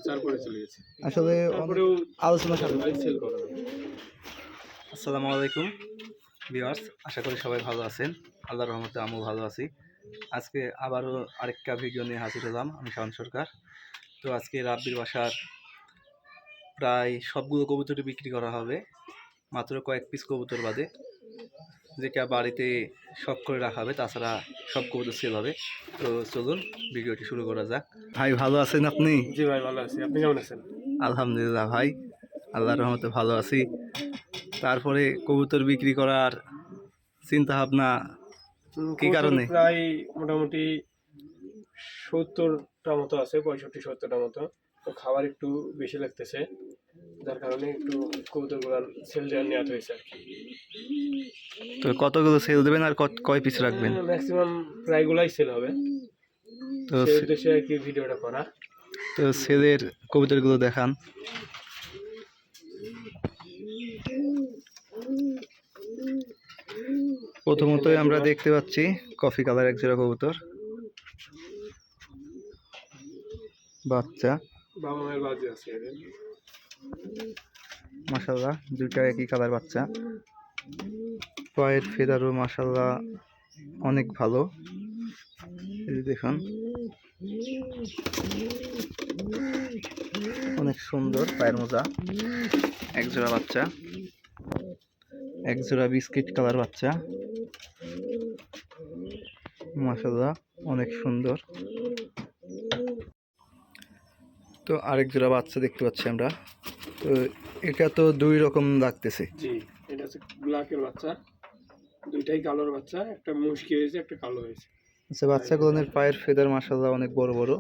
তারপরে চলে গেছে আসলে তারপরেও আলোচনা সাপেক্ষে। সেল করা আসসালামু আলাইকুম ভিউয়ার্স, আশা করি সবাই ভালো আছেন। আল্লাহর রহমতে আমিও ভালো আছি। আজকে আবারও আরেকটা ভিডিও নিয়ে হাজির হলাম। আমি শাওন সরকার। তো আজকে রাব্বির বাসার প্রায় সবগুলো কবুতরই বিক্রি করা হবে, মাত্র কয়েক পিস কবুতর বাদে, যেটা বাড়িতে শখ করে রাখা হবে। তাছাড়া সব কবুতর সেল হবে। তো চলুন ভিডিওটি শুরু করা যাক। ভাই ভালো আছেন আপনি? জি ভাই ভালো আছি, আপনি কেমন আছেন? আলহামদুলিল্লাহ ভাই, আল্লাহর রহমতে ভালো আছি। তারপরে কবুতর বিক্রি করার চিন্তা ভাবনা কি কারণে? প্রায় মোটামুটি 70টা মতো আছে, 65-70টা মতো। তো খাবার একটু বেশি লাগতেছে, যার কারণে একটু কবুতরগুলোর সেল দেওয়ার নেওয়া হয়েছে আর কি। তো কতগুলো সেল দেবেন আর কয় পিস রাখবেন? ম্যাক্সিমাম প্রায়গুলাই সেল হবে, তো সেই উদ্দেশ্যে আর কি ভিডিওটা করা। তো সেলের কবুতরগুলো দেখান। প্রথমতই আমরা দেখতে পাচ্ছি কফি কালার এক জোড়া কবুতর, বাচ্চা। বাবা মায়ের বাজে আছে এদের। মাশাআল্লাহ, দুইটা একই কালার বাচ্চা। পায়ের ফেদারও মাশাআল্লাহ অনেক ভালো। এই যে দেখুন, অনেক সুন্দর পায়ের মোজা। এক জোড়া বাচ্চা, এক জোড়া বিস্কিট কালার বাচ্চা। মাশাআল্লাহ অনেক সুন্দর। তো আরেক জোড়া বাচ্চা দেখতে পাচ্ছি আমরা। তো এটা তো দুই রকম লাগতেছে। জি, এটা হচ্ছে ব্ল্যাকের বাচ্চা, দুইটাই কালোর বাচ্চা, একটা মুশকি হয়েছে, একটা কালো হয়েছে। আচ্ছা, বাচ্চাগুলোর পায়ের ফেদার মাশাআল্লাহ অনেক বড় বড়।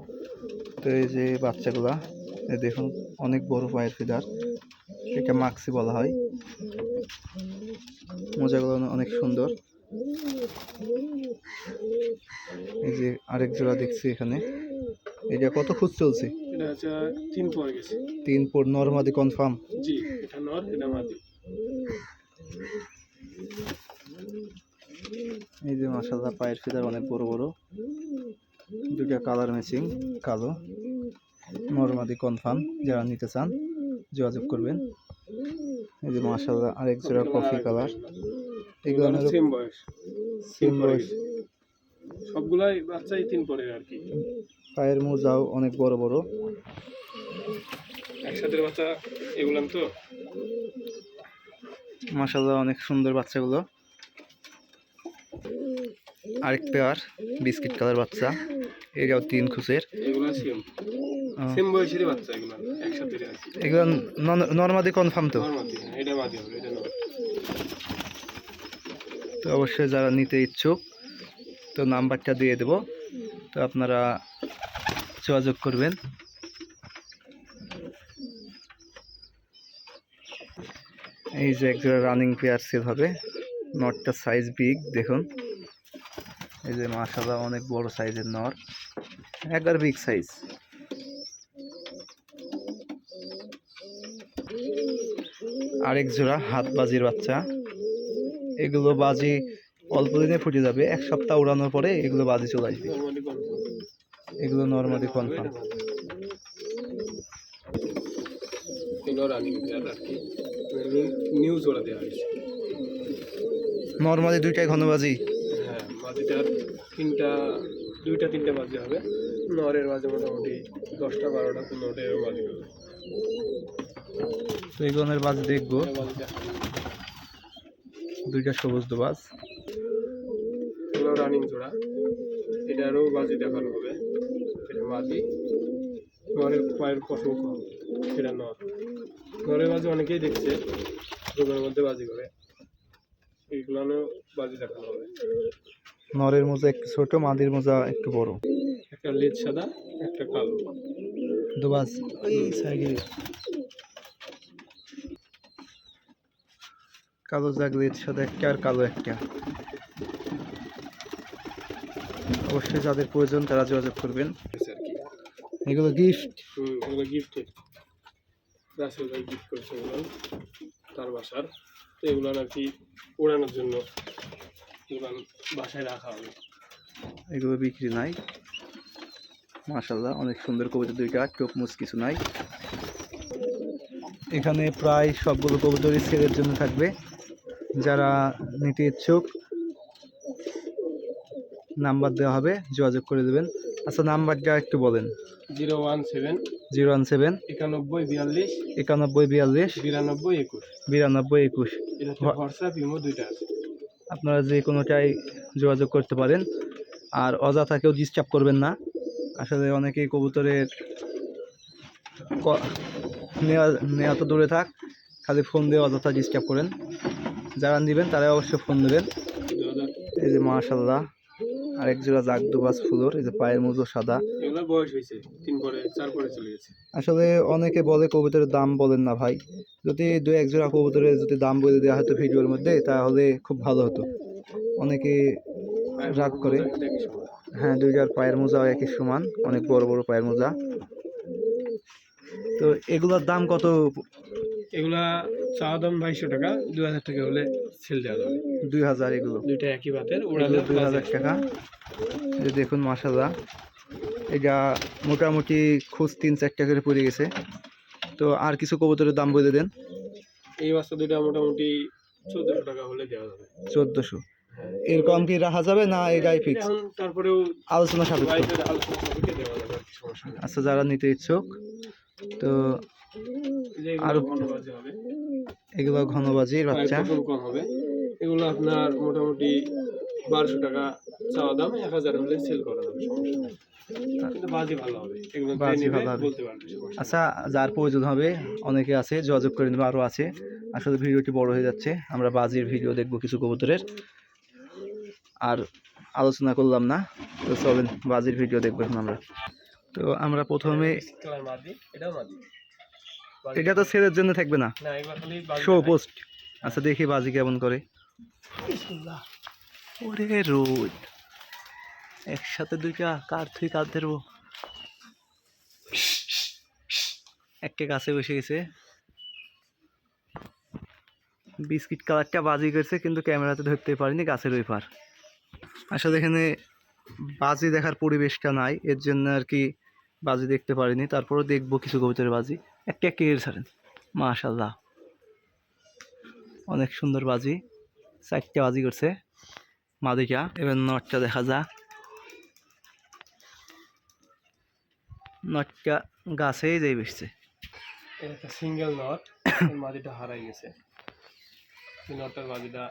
তো এই যে বাচ্চাগুলা, এই দেখুন অনেক বড় পায়ের ফেদার, এটা মাক্সি বলা হয়। মোজাগুলো অনেক সুন্দর। এই যে আরেক জোড়া দেখছি এখানে, এটা কত খুঁজ চলছে? এটা হচ্ছে 3 পরে গেছে। 3 পর নরমাদি কনফার্ম? জি, এটা নর, এটা মাদি। এই যে মাশাআল্লাহ পায়ের ফেদার অনেক বড় বড়, দুটা কালার ম্যাচিং, কালো। নরমাদি কনফার্ম, যারা নিতে চান যোগাযোগ করবেন। এই যে মাশাআল্লাহ আরেক জোড়া কফি কালার। এগুলো সেম বয়স, সেম বয়স। সবগুলাই বাচ্চাই 3 পরে আর কি। পায়ের মোজাও অনেক বড় বড়। একসাথে বাচ্চা এগুলাম তো। মাশাআল্লাহ অনেক সুন্দর বাচ্চাগুলো। আরেক পেয়ার বিস্কিট কালার বাচ্চা, এটাও 3 খুঁজের। এগুলা সেম বয়সেরই বাচ্চা, এগুলা একসাথে আর কি। এগুলো নরমাদি কনফার্ম তো? মাদি, এটা মাদি হবে, এটা নর। তো অবশ্যই যারা নিতে ইচ্ছুক, তো নাম্বারটা দিয়ে দেব, তো আপনারা যোগাযোগ করবেন। এই যে একজোড়া রানিং পেয়ার সেল হবে। নরটার সাইজ বিগ, দেখুন। এই যে মাশাআল্লাহ অনেক বড় সাইজের নর, একবার বিগ সাইজ। আরেক জোড়া হাত বাজির বাচ্চা। এগুলো বাজি অল্প দিনে ফুটে যাবে, 1 সপ্তাহ উড়ানোর পরে এগুলো বাজি চলে আসবে। এগুলো নরমালি কনফার্ম। নিউজ ওরা দেওয়া হয়েছে। নরমালি দুইটাই ঘনবাজি। হ্যাঁ, মাদিটার দুইটা তিনটা বাজি হবে, নরের বাজে মোটামুটি 10টা 12টা 15টা এরকম বাজি হবে। তো এগুলোর বাজি দেখবো। দুইটা সবুজ দোবাজ, এগুলো রানিং জোড়া, এটারও বাজি দেখানো হবে। এটা মাদি, নরের পায়ের পশম কম, সেটা নর। নরের বাজি অনেকেই দেখছে রোগের মধ্যে বাজি করে, এইগুলো বাজি দেখানো হবে। নরের মোজা একটু ছোট, মাদির মোজা একটু বড়। একটা লেজ সাদা, একটা কালো দোবাজ। এই সাইডে কালো জাগ, লেজ সাদা একটা আর কালো একটা। অবশ্যই যাদের প্রয়োজন তারা যোগাযোগ করবেন। আর কি। এগুলো গিফট। এগুলো গিফটেড, রাসেল ভাই গিফট করেছে এগুলো তার বাসার। তো এগুলো আর কি ওড়ানোর জন্য এগুলো বাসায় রাখা হবে। এগুলো বিক্রি নাই, মাশাআল্লাহ অনেক সুন্দর কবুতর দুইটা, টোপ মুস কিছু নাই। এখানে প্রায় সবগুলো কবুতরই সেলের জন্য থাকবে। যারা নিতে ইচ্ছুক নাম্বার দেওয়া হবে, যোগাযোগ করে দেবেন। আচ্ছা নাম্বারটা একটু বলেন। 017 017 91 42 91 42 92 21। 92 21। এটা হোয়াটসঅ্যাপ ইমো দুইটা আছে। আপনারা যে কোনোটাই যোগাযোগ করতে পারেন। আর অযথা কেউ ডিস্টার্ব করবেন না। আসলে অনেকেই কবুতরের নেওয়া তো দূরে থাক, খালি ফোন দিয়ে অযথা ডিস্টার্ব করেন। যারা নেবেন তারা অবশ্যই ফোন দেবেন। এই যে মাশাআল্লাহ আরেক জোড়া জাগদুবাস ফুলোর, এই যে পায়ের মুজো সাদা। এগুলোর বয়স হয়েছে 3 পরে 4 পরে চলে গেছে। আসলে অনেকে বলে কবুতরের দাম বলেন না ভাই, যদি দু এক জোড়া কবুতরের যদি দাম বলে দেওয়া হতো ভিডিওর মধ্যে তাহলে খুব ভালো হতো। অনেকে রাগ করে। হ্যাঁ, দুইটার পায়ের মোজাও একই সমান, অনেক বড় বড় পায়ের মোজা। তো এগুলোর দাম কত? এগুলা চাওয়া দাম 2200 টাকা, 2000 টাকা হলে সেল দেওয়া যাবে। 2000 এগুলো, দুইটা একই বাতের, ওরা 2000 টাকা। এই দেখুন মাশাআল্লাহ, এটা মোটামুটি খুচ 3-4 টাকা করে পড়ে গেছে। তো আর কিছু কবুতরের দাম বলে দেন। এই বাচ্চা দুইটা মোটামুটি 1400 টাকা হলে দেওয়া যাবে। 1400 এরকম কি রাখা যাবে না এটাই ফিক্স? এখন তারপরেও আলোচনা সাপেক্ষে। বাইরের আলোচনা সাপেক্ষে দেওয়া যাবে, আর কি সমস্যা নেই। আচ্ছা যারা নিতে ইচ্ছুক তো যে আর এগুলো ঘনবাজি হবে, এগুলো ঘনবাজির বাচ্চা, কম কম হবে। এগুলো আপনার মোটামুটি 1200 টাকা চাওয়া দাম, 1000 হলে সেল করা যাবে, সমস্যা নেই। কিন্তু বাজি ভালো হবে, এগুলো বাজি নিবে ভালো হবে। বলতে পারবে, সমস্যা নেই। আচ্ছা যার প্রয়োজন হবে অনেকে আছে, যোগাযোগ করে নেবে, আরও আছে। আসলে ভিডিওটি বড় হয়ে যাচ্ছে, আমরা বাজির ভিডিও দেখবো কিছু কবুতরের, আর আলোচনা করলাম না। তো চলেন বাজির ভিডিও দেখবো এখন আমরা। তো আমরা প্রথমে, কালার মাদি, এটাও মাদি। এটা তো সেলের জন্য থাকবে না, না, এগুলো খালি বাজি শো দেখাই। পোস্ট। আচ্ছা দেখি বাজি কেমন করে। বিসমিল্লাহ। ওরে রোদ, একসাথে দুইটা কার থুই কার ধরবো। একটা গাছে বসে গেছে, বিস্কিট কালারটা বাজি করছে কিন্তু ক্যামেরাতে ধরতে পারিনি, গাছের ওই পার। আসলে এখানে বাজি দেখার পরিবেশটা নাই, এর জন্য আর কি বাজি দেখতে পারিনি। তারপরেও দেখবো কিছু কবুতরের বাজি। একটা কেড়ে ছাড়েন, মাশাআল্লাহ অনেক সুন্দর বাজি, 4টা বাজি করছে মাদিটা। এবার নটটা দেখা যাক। নটটা গাছেই যাই বসছে। এটা একটা সিঙ্গেল নট, এর মাদিটা হারাই গেছে। এই নটটার মাদিটা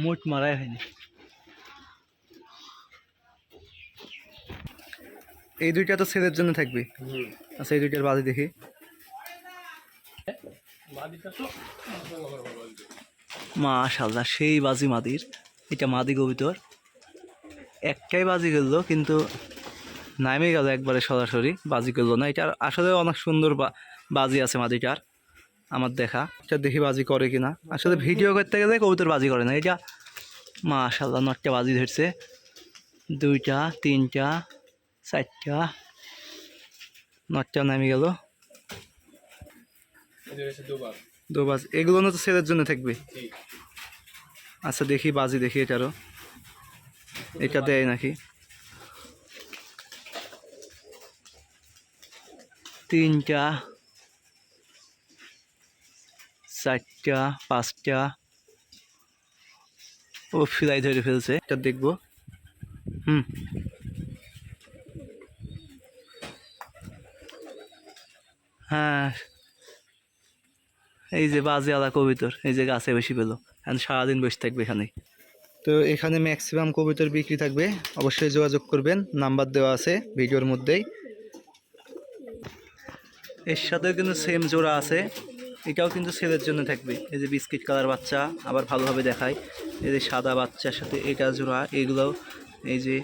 মুট মারাই হয়নি। এই দুইটা তো ছেলের জন্য থাকবে। আচ্ছা এই দুইটার বাজি দেখি। মাদিটা তো মাশাআল্লাহ সেই বাজি মাদির। এটা মাদি কবুতর, একটাই বাজি করলো কিন্তু নামে গেল একবারে, সরাসরি বাজি করলো না। এটা আসলে অনেক সুন্দর বাজি আছে মাদিটার, আমার দেখা। এটা দেখি বাজি করে কিনা। আসলে ভিডিও করতে গেলে কবুতর বাজি করে না। এটা মাশাআল্লাহ নটটা বাজি ধরছে, 2টা 3টা 4টা, নটটা নামে গেল। দুবাজ, এগুলো না তো ছেলের জন্য থাকবে। আচ্ছা দেখি বাজি দেখি এটারও, এটা দেয় নাকি। 3টা 4টা 5টা, ও ফিলাই ধরে ফেলছে। এটা দেখবো। হ্যাঁ এই যে বাজে আলা কবুতর, এই যে গাছে বেশি পেলো, এখন সারাদিন বসে থাকবে এখানে। তো এখানে ম্যাক্সিমাম কবুতর বিক্রি থাকবে, অবশ্যই যোগাযোগ করবেন, নাম্বার দেওয়া আছে ভিডিওর মধ্যেই। এর সাথেও কিন্তু সেম জোড়া আছে, এটাও কিন্তু ছেলের জন্য থাকবে। এই যে বিস্কিট কালার বাচ্চা, আবার ভালোভাবে দেখায়। এই যে সাদা বাচ্চার সাথে এটা জোড়া, এগুলোও এই যে।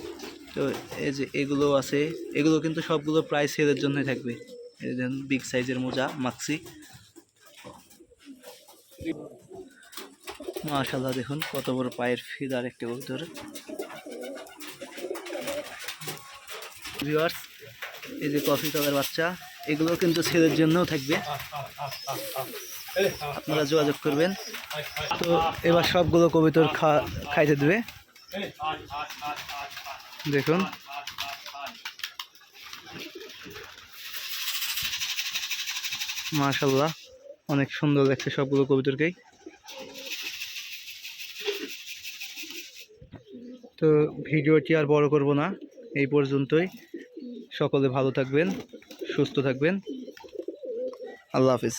তো এই যে এগুলো আছে, এগুলো কিন্তু সবগুলো প্রায় ছেলের জন্যই থাকবে। এই যে বিগ সাইজের মোজা মাক্সি। মাশাআল্লাহ দেখুন কত বড় পায়ের ফিদার একটা কবুতর। ভিউয়ার্স এই যে কফি কালার বাচ্চা, এগুলো কিন্তু ছেলের জন্যও থাকবে, আপনারা যোগাযোগ করবেন। তো এবার সবগুলো কবুতর খাইতে দেবে। দেখুন মাশাআল্লাহ অনেক সুন্দর লাগছে সবগুলো কবুতরকেই। তো ভিডিওটি আর বড় করব না, এই পর্যন্তই। সকলে ভালো থাকবেন, সুস্থ থাকবেন। আল্লাহ হাফিজ।